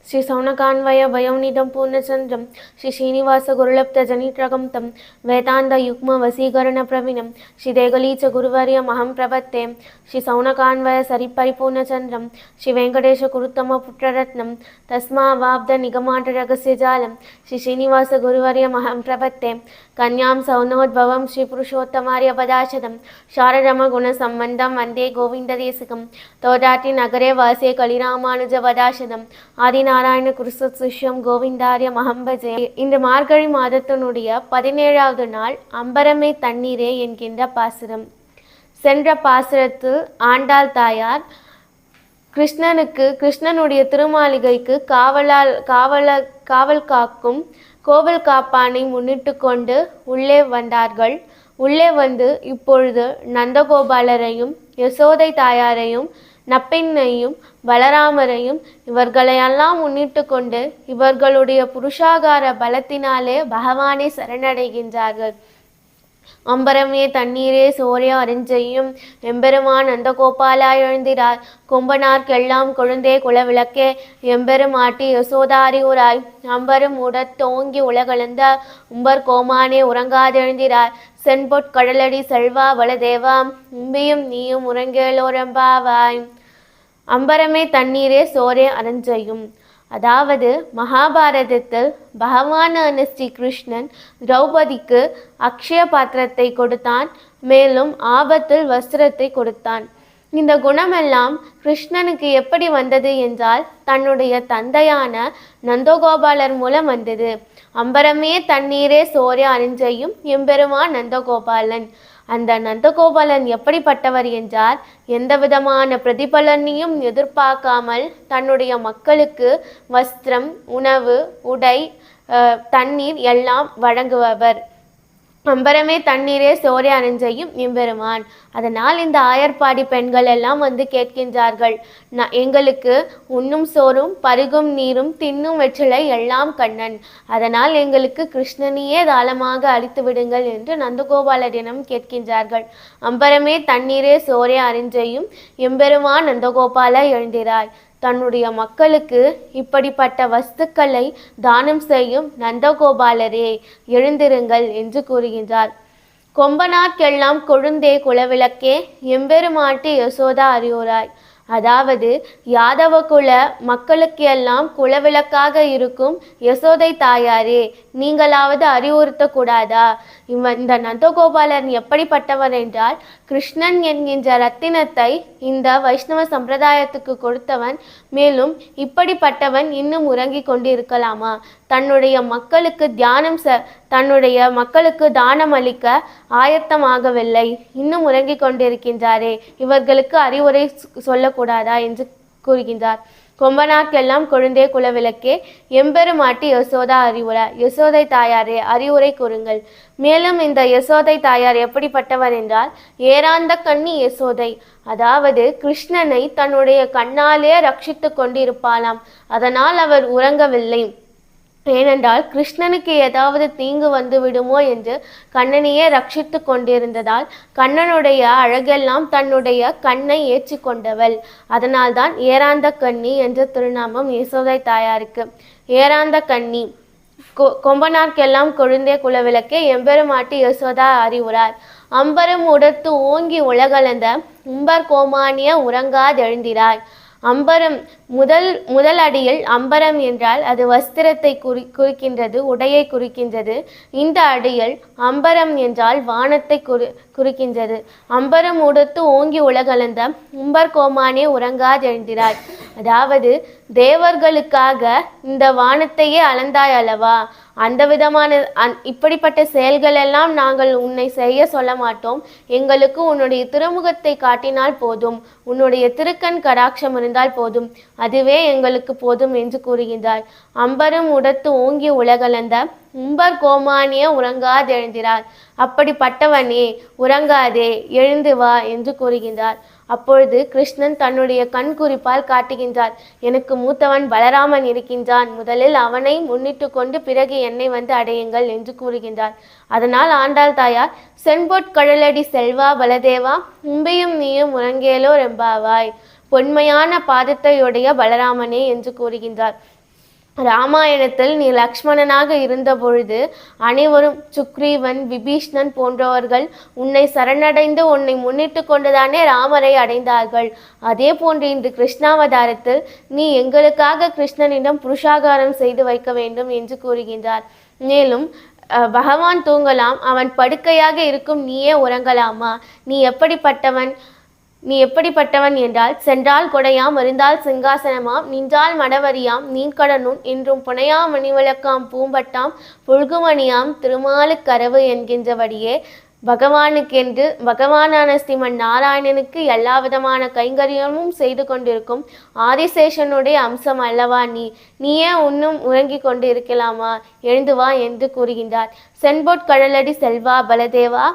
श्री सौनकान्वय वयोनिधं पूर्णचन्द्रं श्री श्रीनिवास गुरुलब्धजनित्रगं तं वेदान्तयुग्म वसीकरणप्रवीणं श्री देगलीच गुरुवर्यमहं प्रपत्ते श्री सौनकान्वय सरिपरिपूर्णचन्द्रं श्री वेङ्कटेश गुरुत्तमपुत्ररत्नं तस्मावाब्ध निगमाटरहस्यजालं श्री श्रीनिवास गुरुवर्यमहं प्रपत्ते कन्यां सौनोद्भवं श्री पुरुषोत्तमार्य पदाशतं शारदमगुणसम्बन्धं वन्दे गोविन्ददेशिकं तोदाति नगरे वासे कलिरामानुज पदाशतम् ஆதிநாராயண குருசுஷ்யம் கோவிந்தாரிய மகம்பஜே. இன்று மார்கழி மாதத்தினுடைய 17வது நாள் அம்பரமே தண்ணீரே என்கின்ற பாசுரம். சென்ற பாசுரத்தில் ஆண்டாள் தாயார் கிருஷ்ணனுடைய திருமாளிகைக்கு காவல் காக்கும் கோவில் காப்பானை முன்னிட்டு கொண்டு உள்ளே வந்தார்கள். உள்ளே வந்து இப்பொழுது நந்தகோபாலரையும் யசோதை தாயாரையும் நப்பெண்ணையும் பலராமரையும் இவர்களையெல்லாம் முன்னிட்டு கொண்டு இவர்களுடைய புருஷாகார பலத்தினாலே பகவானை சரணடைகின்றார்கள். அம்பரமே தண்ணீரே சோரிய அருஞ்செய்யும் எம்பெருமான் நந்தகோபாலா எழுந்திரார் கொம்பனார்க்கெல்லாம் கொழுந்தே குலவிளக்கே எம்பெருமாட்டி யசோதாரியூராய் அம்பரும் உடத்தோங்கி உலகளந்த உம்பர் கோமானே உறங்காதெழுந்திரார் சென்பொற்கடலடி செல்வா வளதேவா உம்பியும் நீயும் உறங்கேலோரம்பாவாய். அம்பரமே தண்ணீரே சோரே அரஞ்செய்யும். அதாவது மகாபாரதத்தில் பகவானான ஸ்ரீ கிருஷ்ணன் திரௌபதிக்கு அக்ஷய பாத்திரத்தை கொடுத்தான், மேலும் ஆபத்தில் வஸ்திரத்தை கொடுத்தான். இந்த குணமெல்லாம் கிருஷ்ணனுக்கு எப்படி வந்தது என்றால் தன்னுடைய தந்தையான நந்தகோபாலர் மூலம் வந்தது. அம்பரமே தண்ணீரே சோரே அருஞ்செய்யும் எம்பெருமான் நந்தகோபாலன். அந்த நந்தகோபாலன் எப்படிப்பட்டவர் என்றால் எந்த விதமான பிரதிபலனையும் எதிர்பார்க்காமல் தன்னுடைய மக்களுக்கு வஸ்திரம், உணவு, உடை, தண்ணீர் எல்லாம் வழங்குபவர். அம்பரமே தண்ணீரே சோரே அருஞ்செய்யும் எம்பெருமான். அதனால் இந்த ஆயர்பாடி பெண்கள் எல்லாம் வந்து கேட்கின்றார்கள், எங்களுக்கு உண்ணும் சோறும் பருகும் நீரும் தின்னும் வெற்றிலை எல்லாம் கண்ணன், அதனால் எங்களுக்கு கிருஷ்ணனையே தாளமாக அளித்து விடுங்கள் என்று நந்தகோபாலரிடம் கேட்கின்றார்கள். அம்பரமே தண்ணீரே சோரே அருஞ்செய்யும் எம்பெருமான் நந்தகோபால எழுந்திராய். தன்னுடைய மக்களுக்கு இப்படிப்பட்ட வஸ்துக்களை தானம் செய்யும் நந்தகோபாலரே எழுந்திருங்கள் என்று கூறுகின்றார். கொம்பனார்க்கெல்லாம் கொழுந்தே குலவிளக்கே எம்பெருமாட்டி யசோதா அறியோராய். அதாவது யாதவ குல மக்களுக்கு எல்லாம் குலவிளக்காக இருக்கும் யசோதை தாயாரே, நீங்களாவது அறிவுறுத்தக்கூடாதா? இந்த நந்தகோபாலன் எப்படிப்பட்டவர் என்றால் கிருஷ்ணன் என்கின்ற ரத்தினத்தை இந்த வைஷ்ணவ சம்பிரதாயத்துக்கு கொடுத்தவன். மேலும் இப்படிப்பட்டவன் இன்னும் உறங்கி கொண்டு இருக்கலாமா? தன்னுடைய மக்களுக்கு தானம் அளிக்க ஆயத்தமாகவில்லை, இன்னும் உறங்கி கொண்டிருக்கின்றாரே, இவர்களுக்கு அறிவுரை சொல்லக்கூடாதா என்று கூறுகின்றார். கொம்பனார்க்கெல்லாம் கொழுந்தே குலவிளக்கே எம்பெருமாட்டி யசோதா அறிவுரை. யசோதை தாயாரே அறிவுரை கூறுங்கள். மேலும் இந்த யசோதை தாயார் எப்படிப்பட்டவர் என்றால் ஏராந்த கண்ணி யசோதை. அதாவது கிருஷ்ணனை தன்னுடைய கண்ணாலே ரட்சித்து கொண்டிருப்பாளாம். அதனால் அவர் உறங்கவில்லை. ஏனென்றால் கிருஷ்ணனுக்கு ஏதாவது தீங்கு வந்து விடுமோ என்று கண்ணனையே ரட்சித்து கொண்டிருந்ததால் கண்ணனுடைய அழகெல்லாம் தன்னுடைய கண்ணை ஏற்றி கொண்டவள். அதனால்தான் ஏராந்த கண்ணி என்ற திருநாமம் யசோதை தாயாருக்கு. ஏராந்த கண்ணி கொம்பனார்க்கெல்லாம் கொழுந்தே குலவிளக்கே எம்பெருமாட்டி யசோதா அறிவுரார். அம்பரம் உடத்து ஓங்கி உலகளந்த உம்பர் கோமானிய உறங்காதெழுந்திராய். அம்பரம் முதல் அடியில் அம்பரம் என்றால் அது வஸ்திரத்தை குறிக்கின்றது, உடையை குறிக்கின்றது. இந்த அடியில் அம்பரம் என்றால் வானத்தை குறிக்கின்றது. அம்பரம் உடுத்து ஓங்கி உலகளந்த உம்பர் கோமானே உறங்காதெழுந்திராய். அதாவது தேவர்களுக்காக இந்த வானத்தையே அளந்தாய் அல்லவா, அந்த விதமான இப்படிப்பட்ட செயல்கள் எல்லாம் நாங்கள் உன்னை செய்ய சொல்ல மாட்டோம். எங்களுக்கு உன்னுடைய திருமுகத்தை காட்டினால் போதும், உன்னுடைய திருக்கண் கடாட்சம் இருந்தால் போதும், அதுவே எங்களுக்கு போதும் என்று கூறுகின்றார். அம்பரும் உடத்து ஓங்கி உலகளந்த உம்பர் கோமானிய உறங்காதெழுந்திரார். அப்படிப்பட்டவனே உறங்காதே, எழுந்து வா என்று கூறுகின்றார். அப்பொழுது கிருஷ்ணன் தன்னுடைய கண் குறிப்பால் காட்டுகின்றார், எனக்கு மூத்தவன் பலராமன் இருக்கின்றான், முதலில் அவனை முன்னிட்டு கொண்டு பிறகு என்னை வந்து அடையுங்கள் என்று கூறுகின்றார். அதனால் ஆண்டாள் தாயார் சென்பொற்கடலடி செல்வா பலதேவா உம்பியும் நீயும் உறங்கேலோ ரெம்பாவாய், பொன்மையான பாதத்தையுடைய பலராமனே என்று கூறுகின்றார். ராமாயணத்தில் நீ லக்ஷ்மணனாக இருந்த பொழுது அனைவரும் சுக்ரீவன், விபீஷ்ணன் போன்றவர்கள் உன்னை சரணடைந்து உன்னை முன்னிட்டு கொண்டுதானே ராமரை அடைந்தார்கள். அதே போன்று இன்று கிருஷ்ணாவதாரத்தில் நீ எங்களுக்காக கிருஷ்ணனிடம் புருஷாகாரம் செய்து வைக்க வேண்டும் என்று கூறுகின்றார். மேலும் பகவான் தூங்கலாம், அவன் படுக்கையாக இருக்கும் நீயே உறங்கலாமா? நீ எப்படிப்பட்டவன் என்றால், சென்றால் கொடையாம், இருந்தால் சிங்காசனமாம், நின்றால் மடவரியாம், நீன்கடனும் என்றும் புனையா மணிவிளக்காம், பூம்பட்டாம், புல்குமணியாம், திருமாலுக்கரவு என்கின்றபடியே பகவானுக்கென்று பகவானான ஸ்ரீமன் நாராயணனுக்கு எல்லா விதமான கைங்கரியமும் செய்து கொண்டிருக்கும் ஆதிசேஷனுடைய அம்சம் அல்லவா நீயே இன்னும் உறங்கிக் கொண்டு இருக்கலாமா? எழுந்து வா என்று கூறுகின்றார். சென்பொற்கடலடி செல்வா பலதேவா,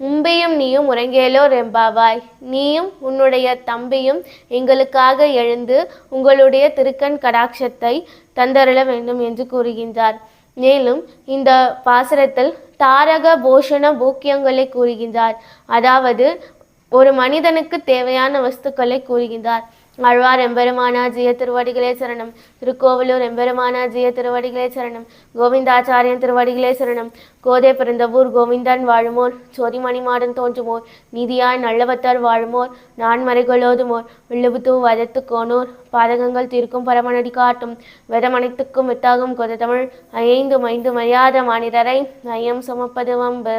உம்பையும் நீயும் உறங்கேலோ ரெம்பாவாய். நீயும் உன்னுடைய தம்பியும் எங்களுக்காக எழுந்து உங்களுடைய திருக்கண் கடாட்சத்தை தந்தருள வேண்டும் என்று கூறுகின்றார். மேலும் இந்த பாசுரத்தில் தாரக போஷண போக்கியங்களை கூறுகின்றார். அதாவது ஒரு மனிதனுக்கு தேவையான வஸ்துக்களை கூறுகின்றார். ஆழ்வார் எம்பெருமானார் ஜிய திருவடிகளே சரணம். திருக்கோவலூர் எம்பெருமானார் ஜிய திருவடிகளே சரணம். கோவிந்தாச்சாரியன் திருவடிகளே சரணம். கோதை பிறந்தவூர் கோவிந்தன் வாழுமோர், சோதிமணிமாடன் தோன்றுமோர், நீதியாய் நல்லவத்தார் வாழுமோர், நான்மறைகளோதுமோர், வில்லுபுத்து வதத்து கோனூர், பாதகங்கள் தீர்க்கும் பரமனடி காட்டும், வெதமனைத்துக்கும் வித்தாகும் கொத தமிழ், ஐந்து மைந்து மரியாத மானிடரை ஐயம் சுமப்பது வம்பு.